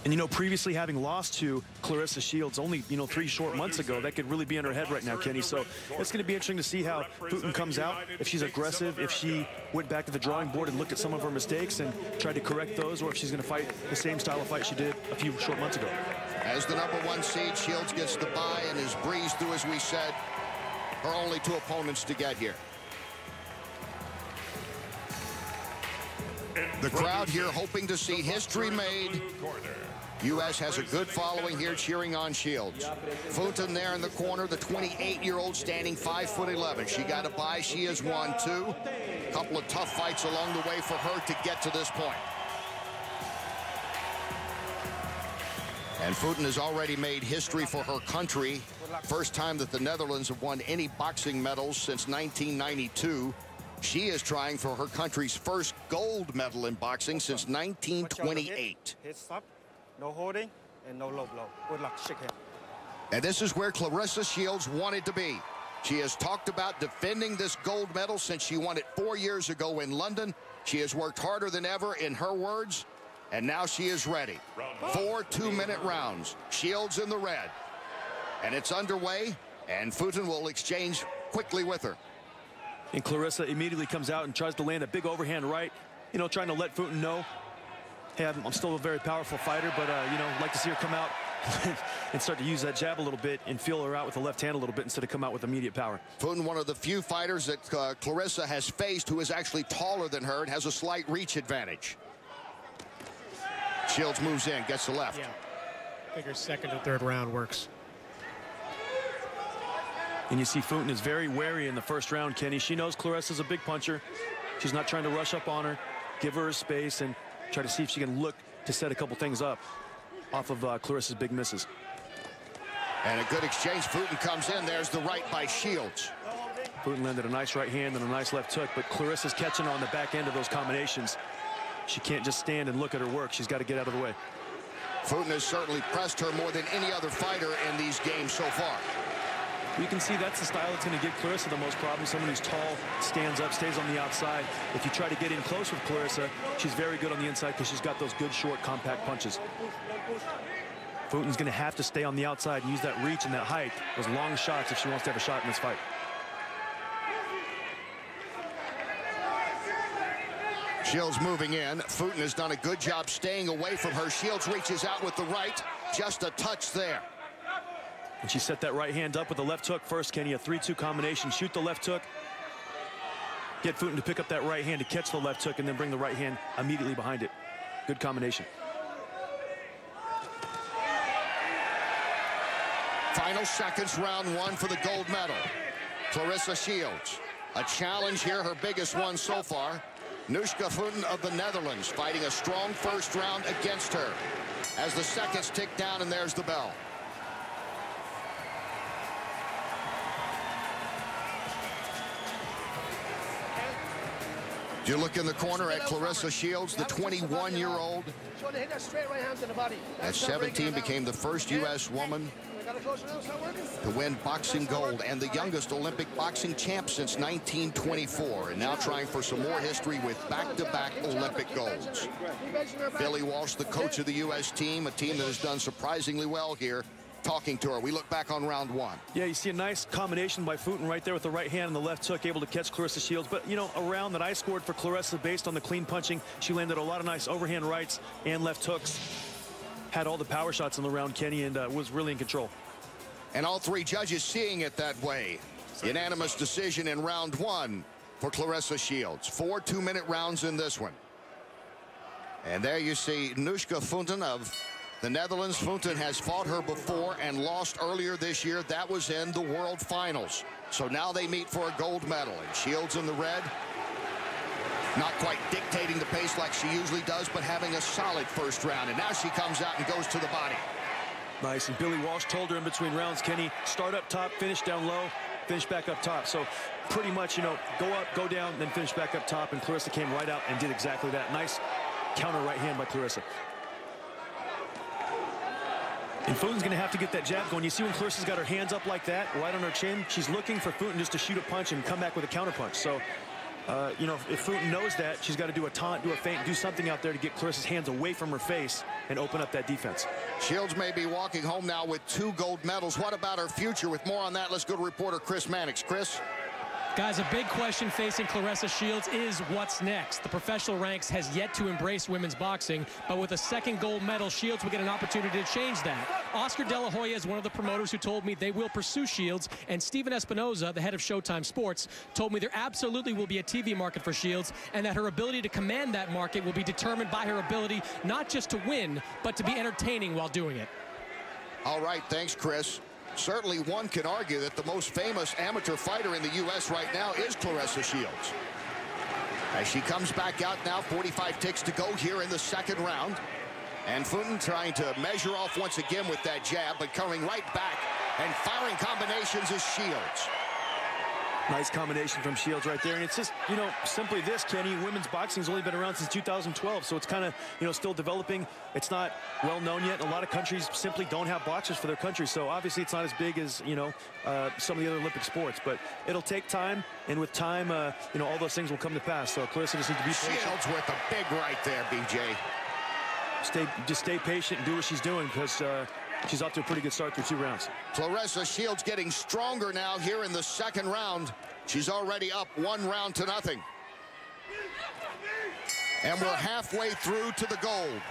And, you know, previously having lost to Claressa Shields only, you know, 3 short months ago, that could really be in her head right now, Kenny. So it's going to be interesting to see how Fontijn comes out, if she's aggressive, if she went back to the drawing board and looked at some of her mistakes and tried to correct those, or if she's going to fight the same style of fight she did a few short months ago. As the #1 seed, Shields gets the bye and is breezed through, as we said, her only 2 opponents to get here. The crowd here hoping to see history made. U.S. has a good following here cheering on Shields. Fontijn there in the corner, the 28-year-old standing 5'11". She got a bye. She has won 2. A couple of tough fights along the way for her to get to this point. And Fontijn has already made history for her country. First time that the Netherlands have won any boxing medals since 1992. She is trying for her country's first gold medal in boxing since 1928. No holding and no low blow. Good luck. Shake hand. And this is where Claressa Shields wanted to be. She has talked about defending this gold medal since she won it 4 years ago in London. She has worked harder than ever, in her words, and now she is ready. 4 2-minute rounds. Shields in the red. And it's underway, and Fontijn will exchange quickly with her. And Claressa immediately comes out and tries to land a big overhand right, you know, trying to let Fontijn know, hey, I'm still a very powerful fighter, but, you know, I'd like to see her come out and start to use that jab a little bit and feel her out with the left hand a little bit instead of come out with immediate power. Fontijn, one of the few fighters that Claressa has faced who is actually taller than her and has a slight reach advantage. Shields moves in, gets the left. Yeah. I think her second or third round works. And you see Fontijn is very wary in the first round, Kenny. She knows Claressa's a big puncher. She's not trying to rush up on her, give her a space, and try to see if she can look to set a couple things up off of Claressa's big misses. And a good exchange. Fontijn comes in. There's the right by Shields. Fontijn landed a nice right hand and a nice left hook, but Claressa's catching on the back end of those combinations. She can't just stand and look at her work. She's got to get out of the way. Fontijn has certainly pressed her more than any other fighter in these games so far. You can see that's the style that's going to give Claressa the most problems. Someone who's tall, stands up, stays on the outside. If you try to get in close with Claressa, she's very good on the inside because she's got those good, short, compact punches. Fontijn's going to have to stay on the outside and use that reach and that height, those long shots, if she wants to have a shot in this fight. Shields moving in. Fontijn has done a good job staying away from her. Shields reaches out with the right. Just a touch there. And she set that right hand up with the left hook first, Kenny. A 3-2 combination. Shoot the left hook. Get Fontijn to pick up that right hand to catch the left hook and then bring the right hand immediately behind it. Good combination. Final seconds, round 1 for the gold medal. Claressa Shields. A challenge here, her biggest one so far. Nouchka Fontijn of the Netherlands fighting a strong first round against her. As the seconds tick down, and there's the bell. You look in the corner at Claressa Shields, the 21-year-old. At 17, became the first U.S. woman to win boxing gold and the youngest Olympic boxing champ since 1924, and now trying for some more history with back-to-back Olympic golds. Billy Walsh, the coach of the U.S. team, a team that has done surprisingly well here, talking to her. We look back on round 1. Yeah, you see a nice combination by Fontijn right there with the right hand and the left hook, able to catch Claressa Shields. But, you know, a round that I scored for Claressa based on the clean punching. She landed a lot of nice overhand rights and left hooks. Had all the power shots in the round, Kenny, and was really in control. And all 3 judges seeing it that way. Unanimous decision in round 1 for Claressa Shields. 4 2-minute rounds in this one. And there you see Nouchka Fontijn of the Netherlands. Fontijn has fought her before and lost earlier this year. That was in the World Finals. So now they meet for a gold medal. And Shields in the red, not quite dictating the pace like she usually does, but having a solid first round. And now she comes out and goes to the body. Nice. And Billy Walsh told her in between rounds, Kenny, start up top, finish down low, finish back up top. So pretty much, you know, go up, go down, then finish back up top. And Claressa came right out and did exactly that. Nice counter right hand by Claressa. And Fontijn's going to have to get that jab going. You see when Claressa's got her hands up like that, right on her chin, she's looking for Fontijn just to shoot a punch and come back with a counter punch. So You know, if Fontijn knows that, she's got to do a taunt, do a feint, do something out there to get Claressa's hands away from her face and open up that defense. Shields may be walking home now with 2 gold medals. What about her future? With more on that, let's go to reporter Chris Mannix. Chris? Guys, a big question facing Claressa Shields is what's next. The professional ranks has yet to embrace women's boxing, but with a 2nd gold medal, Shields will get an opportunity to change that. Oscar De La Hoya is one of the promoters who told me they will pursue Shields, and Steven Espinoza, the head of Showtime Sports, told me there absolutely will be a TV market for Shields, and that her ability to command that market will be determined by her ability not just to win, but to be entertaining while doing it. All right, thanks, Chris. Certainly one could argue that the most famous amateur fighter in the U.S. right now is Claressa Shields. As she comes back out now, 45 ticks to go here in the 2nd round. And Fontijn trying to measure off once again with that jab, but coming right back and firing combinations is Shields. Nice combination from Shields right there. And it's just, you know, simply this, Kenny, women's boxing's only been around since 2012, so it's kind of, you know, still developing. It's not well known yet. A lot of countries simply don't have boxers for their country, so obviously it's not as big as, you know, some of the other Olympic sports, but it'll take time, and with time, you know, all those things will come to pass. So Claressa just needs to be patient. Shields with a big right there, BJ. Just stay patient and do what she's doing, because she's off to a pretty good start through 2 rounds. Claressa Shields getting stronger now here in the 2nd round. She's already up 1 round to nothing. And we're halfway through to the gold.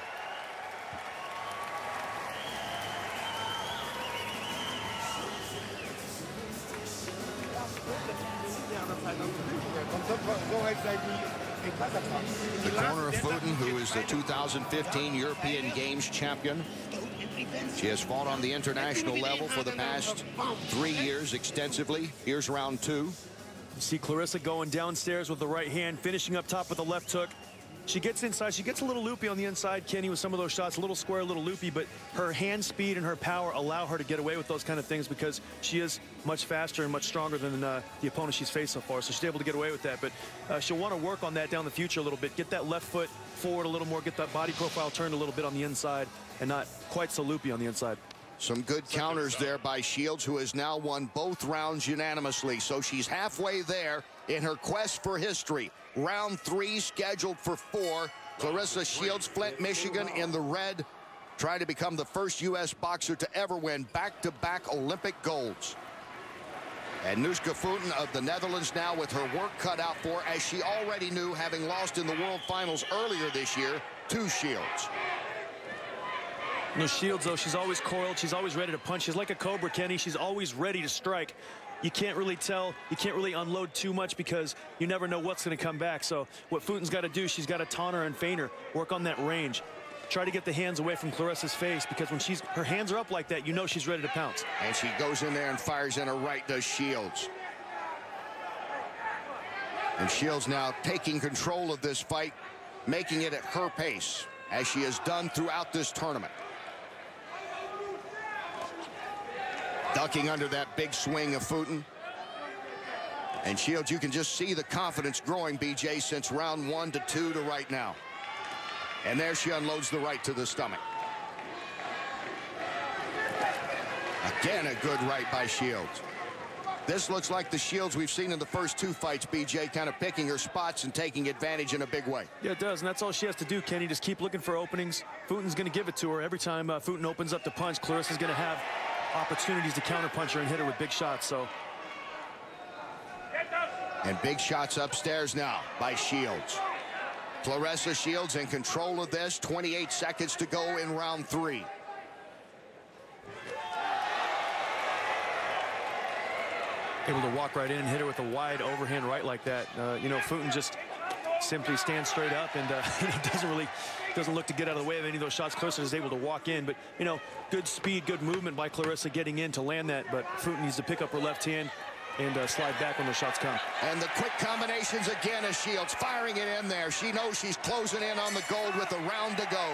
The corner of Fontijn, who is the 2015 European Games champion. She has fought on the international level for the past 3 years extensively. Here's round 2. You see Claressa going downstairs with the right hand, finishing up top with the left hook. She gets inside. She gets a little loopy on the inside, Kenny, with some of those shots. A little square, a little loopy, but her hand speed and her power allow her to get away with those kind of things because she is much faster and much stronger than the opponent she's faced so far. So she's able to get away with that. But she'll want to work on that down the future a little bit. Get that left foot forward a little more. Get that body profile turned a little bit on the inside and not quite so loopy on the inside. Some good counters there by Shields, who has now won both rounds unanimously. So she's halfway there in her quest for history. Round 3 scheduled for 4. Claressa Shields, Flint, Michigan in the red, trying to become the first U.S. boxer to ever win back-to-back Olympic golds. And Nouchka Fontijn of the Netherlands now with her work cut out for her, as she already knew, having lost in the World Finals earlier this year to Shields. No, Shields, though, she's always coiled. She's always ready to punch. She's like a cobra, Kenny. She's always ready to strike. You can't really tell. You can't really unload too much because you never know what's going to come back. So what Fontijn's got to do, she's got to taunt her and feint her, work on that range. Try to get the hands away from Claressa's face, because when her hands are up like that, you know she's ready to pounce. And she goes in there and fires in her right, does Shields. And Shields now taking control of this fight, making it at her pace, as she has done throughout this tournament. Ducking under that big swing of Fontijn. And Shields, you can just see the confidence growing, BJ, since round 1 to 2 to right now. And there she unloads the right to the stomach. Again, a good right by Shields. This looks like the Shields we've seen in the first 2 fights, BJ, kind of picking her spots and taking advantage in a big way. Yeah, it does, and that's all she has to do, Kenny. Just keep looking for openings. Fontijn's going to give it to her. Every time Fontijn opens up to punch, Claressa's going to have opportunities to counterpunch her and hit her with big shots. So, and big shots upstairs now by Shields. Claressa Shields in control of this. 28 seconds to go in round 3. Able to walk right in and hit her with a wide overhand right like that. You know, Fontijn just simply stands straight up and doesn't look to get out of the way of any of those shots. Claressa is able to walk in, but you know, good speed, good movement by Claressa getting in to land that. But Fontijn needs to pick up her left hand and slide back when the shots come. And the quick combinations again as Shields firing it in there. She knows she's closing in on the gold with a round to go.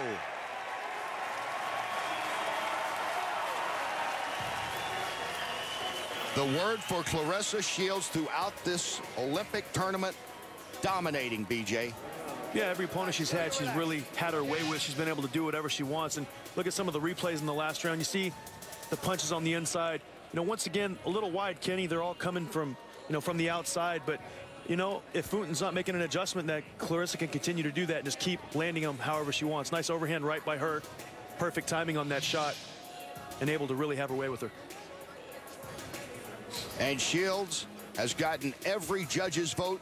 The word for Claressa Shields throughout this Olympic tournament, dominating, BJ. Yeah, every opponent she's had, she's really had her way with. She's been able to do whatever she wants. And look at some of the replays in the last round. You see the punches on the inside. You know, once again, a little wide, Kenny. They're all coming from, you know, from the outside. But You know, if Fontain's not making an adjustment, that Claressa can continue to do that and just keep landing them however she wants. Nice overhand right by her. Perfect timing on that shot and able to really have her way with her. And Shields has gotten every judge's vote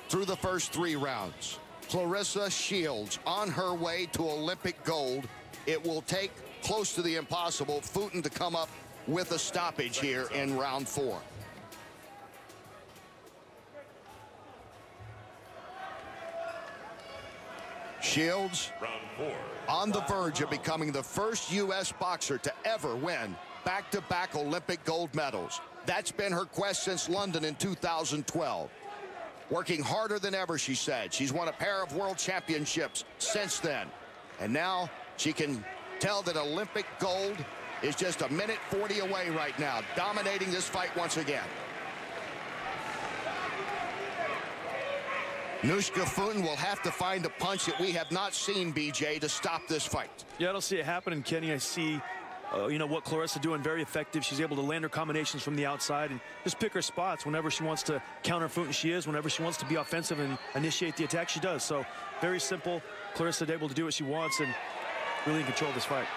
through the first 3 rounds. Claressa Shields on her way to Olympic gold. It will take close to the impossible Fontaine to come up with a stoppage here in round 4. Shields on the verge of becoming the first U.S. boxer to ever win back-to-back Olympic gold medals. That's been her quest since London in 2012. Working harder than ever, she said. She's won a pair of world championships since then. And now she can tell that Olympic gold is just a minute 40 away right now, dominating this fight once again. Nouchka Fontaine will have to find a punch that we have not seen, BJ, to stop this fight. Yeah, I don't see it happening, Kenny. I see, you know, what Claressa doing very effective. She's able to land her combinations from the outside and just pick her spots. Whenever she wants to counter Fontaine, she is. Whenever she wants to be offensive and initiate the attack, she does. So very simple. Claressa able to do what she wants and really in control of this fight.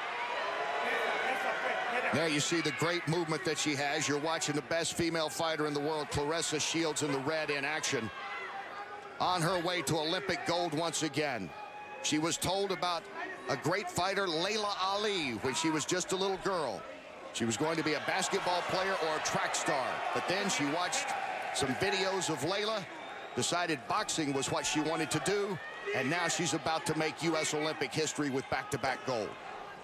There you see the great movement that she has. You're watching the best female fighter in the world, Claressa Shields, in the red in action. On her way to Olympic gold once again. She was told about a great fighter, Laila Ali, when she was just a little girl. She was going to be a basketball player or a track star. But then she watched some videos of Laila, decided boxing was what she wanted to do, and now she's about to make U.S. Olympic history with back-to-back gold.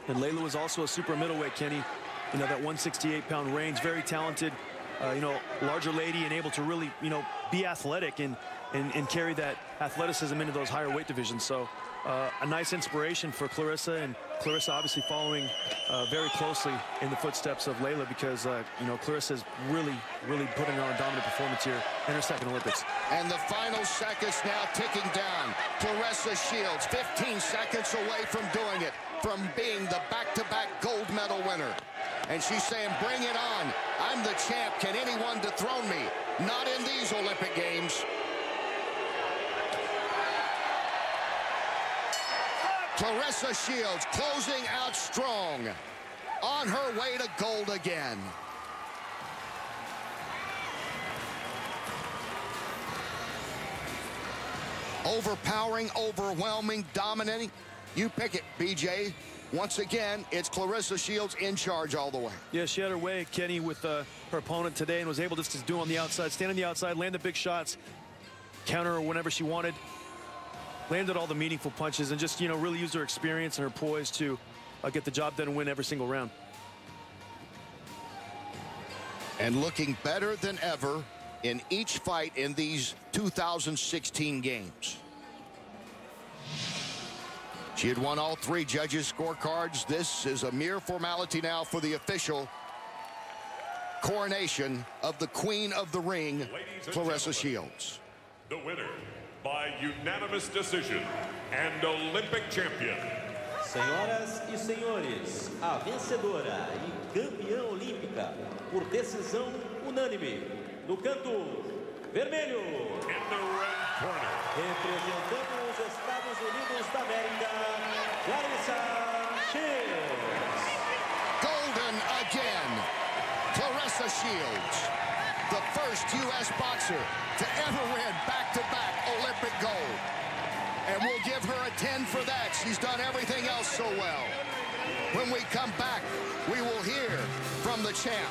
And Laila was also a super middleweight, Kenny. You know, that 168-pound range, very talented, you know, larger lady and able to really, you know, be athletic and carry that athleticism into those higher weight divisions. So a nice inspiration for Claressa, and Claressa obviously following very closely in the footsteps of Laila because, you know, Claressa is really putting on a dominant performance here in her second Olympics. And the final seconds now ticking down. Claressa Shields, 15 seconds away from doing it, from being the back-to-back gold medal winner. And she's saying, bring it on. I'm the champ. Can anyone dethrone me? Not in these Olympic Games. Claressa Shields closing out strong, on her way to gold again. Overpowering, overwhelming, dominating. You pick it, BJ. Once again, it's Claressa Shields in charge all the way. Yeah, she had her way, Kenny, with her opponent today and was able just to do on the outside, stand on the outside, land the big shots, counter her whenever she wanted. Landed all the meaningful punches and just, you know, really used her experience and her poise to get the job done and win every single round. And looking better than ever in each fight in these 2016 games. She had won all 3 judges' scorecards. This is a mere formality now for the official coronation of the Queen of the Ring, Claressa Shields. The winner, by unanimous decision and Olympic champion. Senhoras e senhores, a vencedora e campeã olímpica por decisão unânime no canto vermelho. In the red corner. Representando os Estados Unidos da América, Claressa Shields. Golden again. Claressa Shields, the first U.S. boxer to ever win back-to-back Olympic gold. And we'll give her a 10 for that. She's done everything else so well. When we come back, we will hear from the champ.